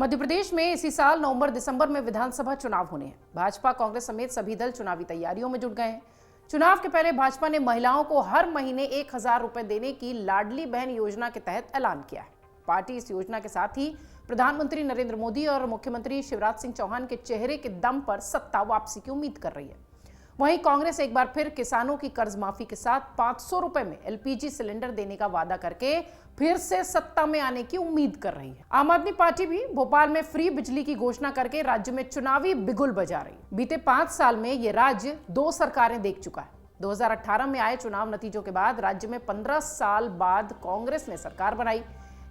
मध्य प्रदेश में इसी साल नवंबर दिसंबर में विधानसभा चुनाव होने हैं। भाजपा कांग्रेस समेत सभी दल चुनावी तैयारियों में जुट गए हैं। चुनाव के पहले भाजपा ने महिलाओं को हर महीने 1,000 रुपए देने की लाडली बहन योजना के तहत ऐलान किया है। पार्टी इस योजना के साथ ही प्रधानमंत्री नरेंद्र मोदी और मुख्यमंत्री शिवराज सिंह चौहान के चेहरे के दम पर सत्ता वापसी की उम्मीद कर रही है। वहीं कांग्रेस एक बार फिर किसानों की कर्ज माफी के साथ 500 रुपए में एलपीजी सिलेंडर देने का वादा करके फिर से सत्ता में आने की उम्मीद कर रही है। आम आदमी पार्टी भी भोपाल में फ्री बिजली की घोषणा करके राज्य में चुनावी बिगुल बजा रही है। बीते 5 साल में ये राज्य 2 सरकारें देख चुका है। 2018 में आए चुनाव नतीजों के बाद राज्य में 15 साल बाद कांग्रेस ने सरकार बनाई।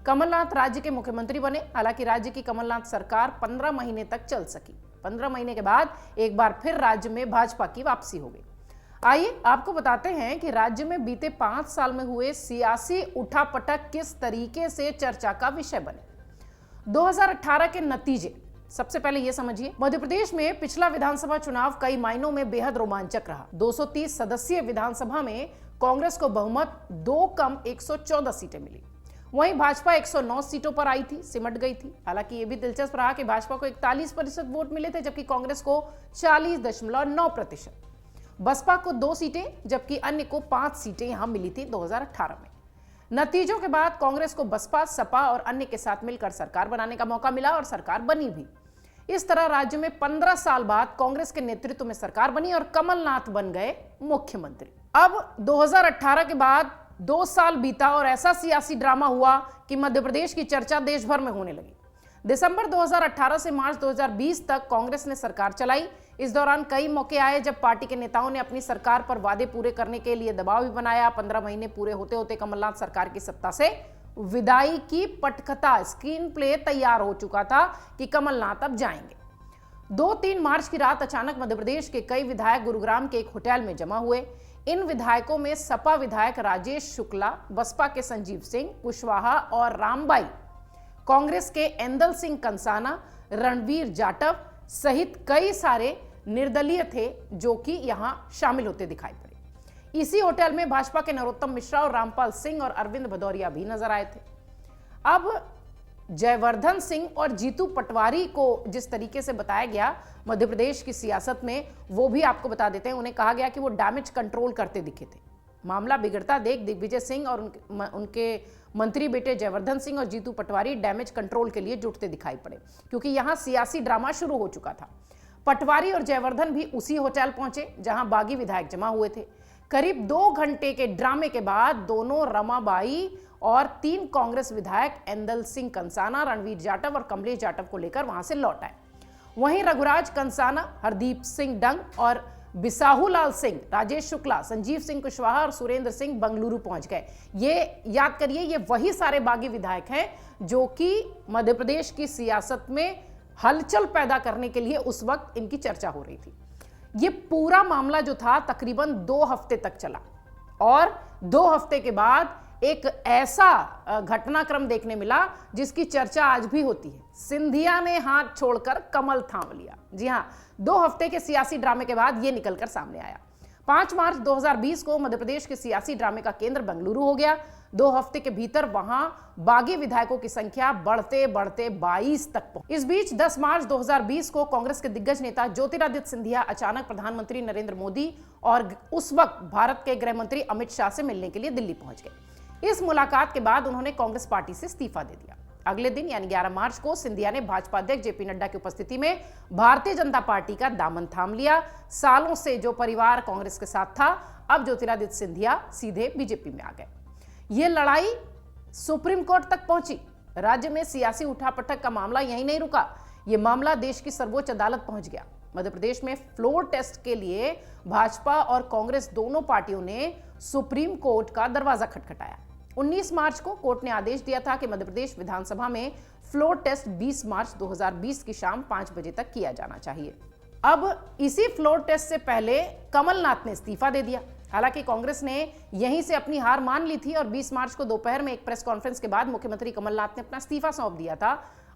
कमलनाथ राज्य के मुख्यमंत्री बने। हालांकि राज्य की कमलनाथ सरकार 15 महीने तक चल सकी। 15 महीने के बाद एक बार फिर राज्य में भाजपा की वापसी हो गई। आइए आपको बताते हैं कि राज्य में बीते 5 साल में हुए सियासी उठापटक किस तरीके से चर्चा का विषय बने। 2018 के नतीजे सबसे पहले यह समझिए। मध्य प्रदेश में पिछला विधानसभा चुनाव कई मायनों में बेहद रोमांचक रहा। 230 सदस्यीय विधानसभा में कांग्रेस को बहुमत 2 कम 114 सीटें मिली। वहीं भाजपा 109 सीटों पर आई थी, सिमट गई थी। हालांकि यह भी दिलचस्प रहा कि भाजपा को 41% वोट मिले थे, जबकि कांग्रेस को 40.9%। बसपा को 2 सीटें जबकि अन्य को 5 सीटें यहां मिली थी 2018 में। नतीजों के बाद कांग्रेस को बसपा, सपा और अन्य के साथ मिलकर सरकार बनाने का मौका मिला और सरकार बनी भी। इस तरह राज्य में 15 साल बाद कांग्रेस के नेतृत्व में सरकार बनी और कमलनाथ बन गए मुख्यमंत्री। अब 2018 के बाद 2 साल बीता और ऐसा सियासी ड्रामा हुआ कि मध्य प्रदेश की चर्चा देश भर में होने लगी। दिसंबर 2018 से मार्च 2020 तक कांग्रेस ने सरकार चलाई। इस दौरान कई मौके आए जब पार्टी के नेताओं ने अपनी सरकार पर वादे पूरे करने के लिए दबाव भी बनाया। 15 महीने पूरे होते होते कमलनाथ सरकार की सत्ता से विदाई की पटकथा, स्क्रीन प्ले तैयार हो चुका था कि कमलनाथ अब जाएंगे। 2-3 मार्च की रात अचानक मध्य प्रदेश के कई विधायक गुरुग्राम के एक होटल में जमा हुए। इन विधायकों में सपा विधायक राजेश शुक्ला, बसपा के संजीव सिंह कुशवाहा और रामबाई, कांग्रेस के एंदल सिंह कंसाना, रणवीर जाटव सहित कई सारे निर्दलीय थे जो कि यहां शामिल होते दिखाई पड़े। इसी होटल में भाजपा के नरोत्तम मिश्रा और रामपाल सिंह और अरविंद भदौरिया भी नजर आए थे। अब जयवर्धन सिंह और जीतू पटवारी को जिस तरीके से बताया गया मध्य प्रदेश की सियासत में, वो भी आपको बता देते हैं। उन्हें कहा गया कि वो डैमेज कंट्रोल करते दिखे थे। मामला बिगड़ता देख दिग्विजय सिंह और उनके मंत्री बेटे जयवर्धन सिंह और जीतू पटवारी डैमेज कंट्रोल के लिए जुटते दिखाई पड़े, क्योंकि यहां सियासी ड्रामा शुरू हो चुका था। पटवारी और जयवर्धन भी उसी होटल पहुंचे जहां बागी विधायक जमा हुए थे। करीब 2 घंटे के ड्रामे के बाद दोनों रमाबाई और 3 कांग्रेस विधायक एंदल सिंह कंसाना, रणवीर जाटव और कमलेश जाटव को लेकर वहां से लौट आए। वहीं रघुराज कंसाना, हरदीप सिंह डंग और बिसाहूलाल सिंह, राजेश शुक्ला, संजीव सिंह कुशवाहा और सुरेंद्र सिंह बंगलुरु पहुंच गए। ये याद करिए, ये वही सारे बागी विधायक हैं जो कि मध्य प्रदेश की सियासत में हलचल पैदा करने के लिए उस वक्त इनकी चर्चा हो रही थी। ये पूरा मामला जो था तकरीबन 2 हफ्ते तक चला और 2 हफ्ते के बाद एक ऐसा घटनाक्रम देखने मिला जिसकी चर्चा आज भी होती है। सिंधिया ने हाथ छोड़कर कमल थाम लिया। जी हां, 2 हफ्ते के सियासी ड्रामे के बाद यह निकलकर सामने आया। 5 मार्च 2020 को मध्य प्रदेश के सियासी ड्रामे का केंद्र बेंगलुरु हो गया। 2 हफ्ते के भीतर वहां बागी विधायकों की संख्या बढ़ते बढ़ते 22 तक पहुंची। इस बीच 10 मार्च 2020 को कांग्रेस के दिग्गज नेता ज्योतिरादित्य सिंधिया अचानक प्रधानमंत्री नरेंद्र मोदी और उस वक्त भारत के गृह मंत्री अमित शाह से मिलने के लिए दिल्ली पहुंच गए। इस मुलाकात के बाद उन्होंने कांग्रेस पार्टी से इस्तीफा दे दिया। अगले दिन यानी 11 मार्च को सिंधिया ने भाजपा अध्यक्ष जेपी नड्डा की उपस्थिति में भारतीय जनता पार्टी का दामन थाम लिया। सालों से जो परिवार कांग्रेस के साथ था, अब ज्योतिरादित्य सिंधिया सीधे बीजेपी में आ गए। यह लड़ाई सुप्रीम कोर्ट तक पहुंची। राज्य में सियासी उठापटक का मामला यहीं नहीं रुका, यह मामला देश की सर्वोच्च अदालत पहुंच गया। मध्य प्रदेश में फ्लोर टेस्ट के लिए भाजपा और कांग्रेस दोनों पार्टियों ने सुप्रीम कोर्ट का दरवाजा खटखटाया। 19 मार्च को कोर्ट ने आदेश दिया था कि मध्य प्रदेश विधानसभा में फ्लोर टेस्ट 20 मार्च 2020 की शाम 5 बजे तक किया जाना चाहिए। अब इसी फ्लोर टेस्ट से पहले कमलनाथ ने इस्तीफा दे दिया। हालांकि कांग्रेस ने यहीं से अपनी हार मान ली थी और 20 मार्च को दोपहर में एक प्रेस कॉन्फ्रेंस के बाद मुख्यमंत्री कमलनाथ ने अपना इस्तीफा सौंप दिया था।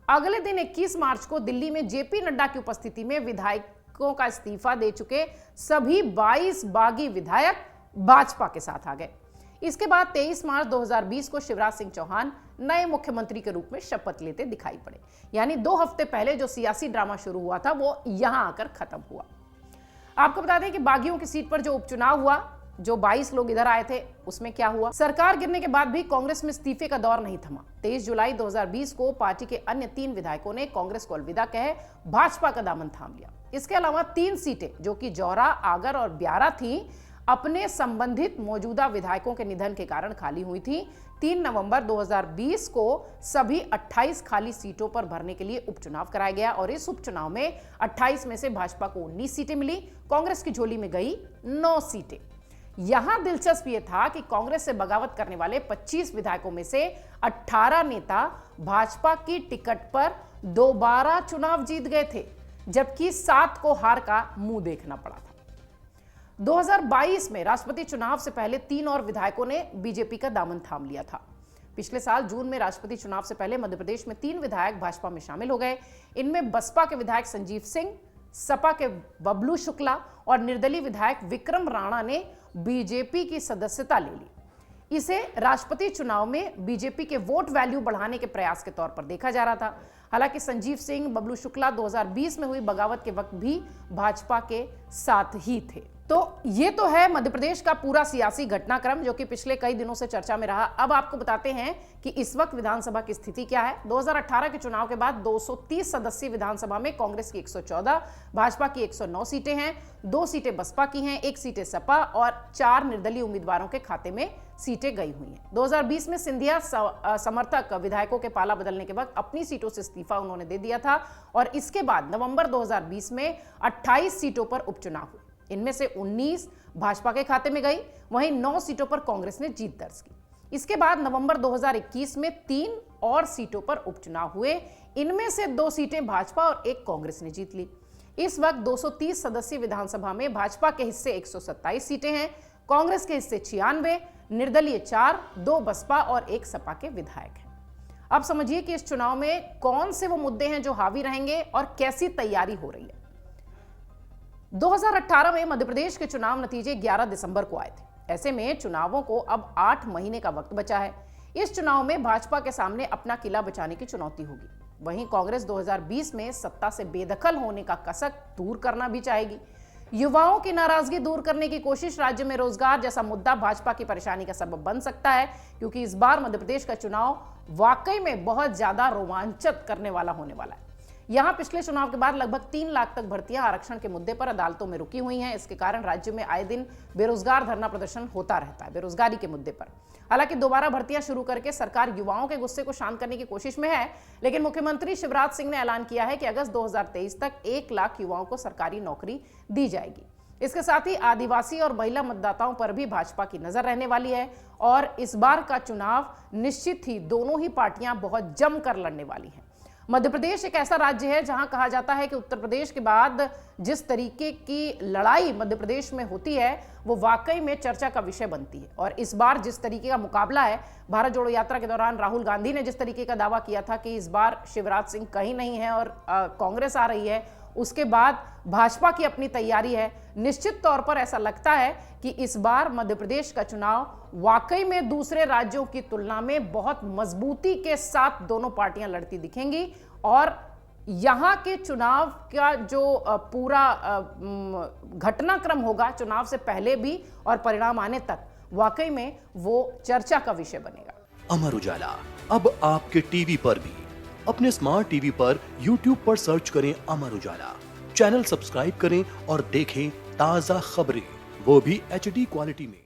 अगले दिन 21 मार्च को दिल्ली में जेपी नड्डा की उपस्थिति में विधायकों का इस्तीफा दे चुके सभी 22 बागी विधायक भाजपा के साथ आ गए। इसके बाद 23 मार्च 2020 को शिवराज सिंह चौहान, नए मुख्यमंत्री के रूप में शपथ लेते दिखाई पड़े। यानी 2 हफ्ते पहले जो सियासी ड्रामा शुरू हुआ था वो यहां आकर खत्म हुआ। आपको बता दें कि बागियों की सीट पर जो उपचुनाव हुआ, जो 22 लोग इधर आए थे, उसमें क्या हुआ। सरकार गिरने के बाद भी कांग्रेस में इस्तीफे का दौर नहीं थमा। 23 जुलाई 2020 को पार्टी के अन्य 3 विधायकों ने कांग्रेस को अलविदा कहे भाजपा का दामन थाम लिया। इसके अलावा 3 सीटें जो कि जौरा, आगर और ब्यारा थी, अपने संबंधित मौजूदा विधायकों के निधन के कारण खाली हुई थी। 3 नवंबर 2020 को सभी 28 खाली सीटों पर भरने के लिए उपचुनाव कराया गया और इस उपचुनाव में 28 में से भाजपा को 19 सीटें मिली, कांग्रेस की झोली में गई 9 सीटें। यहां दिलचस्प यह था कि कांग्रेस से बगावत करने वाले 25 विधायकों में से 18 नेता भाजपा की टिकट पर दोबारा चुनाव जीत गए थे, जबकि 7 को हार का मुंह देखना पड़ा था। 2022 में राष्ट्रपति चुनाव से पहले 3 और विधायकों ने बीजेपी का दामन थाम लिया था। पिछले साल जून में राष्ट्रपति चुनाव से पहले मध्य प्रदेश में 3 विधायक भाजपा में शामिल हो गए। इनमें बसपा के विधायक संजीव सिंह, सपा के बबलू शुक्ला और निर्दलीय विधायक विक्रम राणा ने बीजेपी की सदस्यता ले ली। इसे राष्ट्रपति चुनाव में बीजेपी के वोट वैल्यू बढ़ाने के प्रयास के तौर पर देखा जा रहा था। हालांकि संजीव सिंह, बबलू शुक्ला 2020 में हुई बगावत के वक्त भी भाजपा के साथ ही थे। तो ये तो है मध्य प्रदेश का पूरा सियासी घटनाक्रम जो कि पिछले कई दिनों से चर्चा में रहा। अब आपको बताते हैं कि इस वक्त विधानसभा की स्थिति क्या है। 2018 के चुनाव के बाद 230 सदस्यीय विधानसभा में कांग्रेस की 114, भाजपा की 109 सीटें हैं, 2 सीटें बसपा की हैं, 1 सीटें सपा और 4 निर्दलीय उम्मीदवारों के खाते में सीटें गई हुई हैं। 2020 में सिंधिया समर्थक विधायकों के पाला बदलने के वक्त अपनी सीटों से इस्तीफा उन्होंने दे दिया था और इसके बाद नवंबर 2020 में 28 सीटों पर उपचुनाव हुए। इनमें से 19 भाजपा के खाते में गई, वहीं 9 सीटों पर कांग्रेस ने जीत दर्ज की। इसके बाद नवंबर 2021 में 3 और सीटों पर उपचुनाव हुए। इनमें से 2 सीटें भाजपा और 1 कांग्रेस ने जीत ली। इस वक्त 230 सदस्यीय विधानसभा में भाजपा के हिस्से 127 सीटें हैं, कांग्रेस के हिस्से 96, निर्दलीय 4, 2 बसपा और 1 सपा के विधायक हैं। अब समझिए कि इस चुनाव में कौन से वो मुद्दे हैं जो हावी रहेंगे और कैसी तैयारी हो रही है। 2018 में मध्य प्रदेश के चुनाव नतीजे 11 दिसंबर को आए थे। ऐसे में चुनावों को अब 8 महीने का वक्त बचा है। इस चुनाव में भाजपा के सामने अपना किला बचाने की चुनौती होगी। वहीं कांग्रेस 2020 में सत्ता से बेदखल होने का कसक दूर करना भी चाहेगी। युवाओं की नाराजगी दूर करने की कोशिश, राज्य में रोजगार जैसा मुद्दा भाजपा की परेशानी का सबब बन सकता है, क्योंकि इस बार मध्य प्रदेश का चुनाव वाकई में बहुत ज्यादा रोमांचक करने वाला होने वाला है। यहां पिछले चुनाव के बाद लगभग 3 लाख तक भर्तियां आरक्षण के मुद्दे पर अदालतों में रुकी हुई हैं। इसके कारण राज्य में आए दिन बेरोजगार धरना प्रदर्शन होता रहता है बेरोजगारी के मुद्दे पर। हालांकि दोबारा भर्तियां शुरू करके सरकार युवाओं के गुस्से को शांत करने की कोशिश में है, लेकिन मुख्यमंत्री शिवराज सिंह ने ऐलान किया है कि अगस्त 2023 तक 1 लाख युवाओं को सरकारी नौकरी दी जाएगी। इसके साथ ही आदिवासी और महिला मतदाताओं पर भी भाजपा की नजर रहने वाली है और इस बार का चुनाव निश्चित ही दोनों ही पार्टियां बहुत जमकर लड़ने वाली हैं। मध्य प्रदेश एक ऐसा राज्य है जहां कहा जाता है कि उत्तर प्रदेश के बाद जिस तरीके की लड़ाई मध्य प्रदेश में होती है वो वाकई में चर्चा का विषय बनती है। और इस बार जिस तरीके का मुकाबला है, भारत जोड़ो यात्रा के दौरान राहुल गांधी ने जिस तरीके का दावा किया था कि इस बार शिवराज सिंह कहीं नहीं है और कांग्रेस आ रही है, उसके बाद भाजपा की अपनी तैयारी है। निश्चित तौर पर ऐसा लगता है कि इस बार मध्य प्रदेश का चुनाव वाकई में दूसरे राज्यों की तुलना में बहुत मजबूती के साथ दोनों पार्टियां लड़ती दिखेंगी और यहां के चुनाव का जो पूरा घटनाक्रम होगा चुनाव से पहले भी और परिणाम आने तक, वाकई में वो चर्चा का विषय बनेगा। अमर उजाला अब आपके टीवी पर भी। अपने स्मार्ट टीवी पर YouTube पर सर्च करें अमर उजाला, चैनल सब्सक्राइब करें और देखें ताजा खबरें, वो भी HD क्वालिटी में।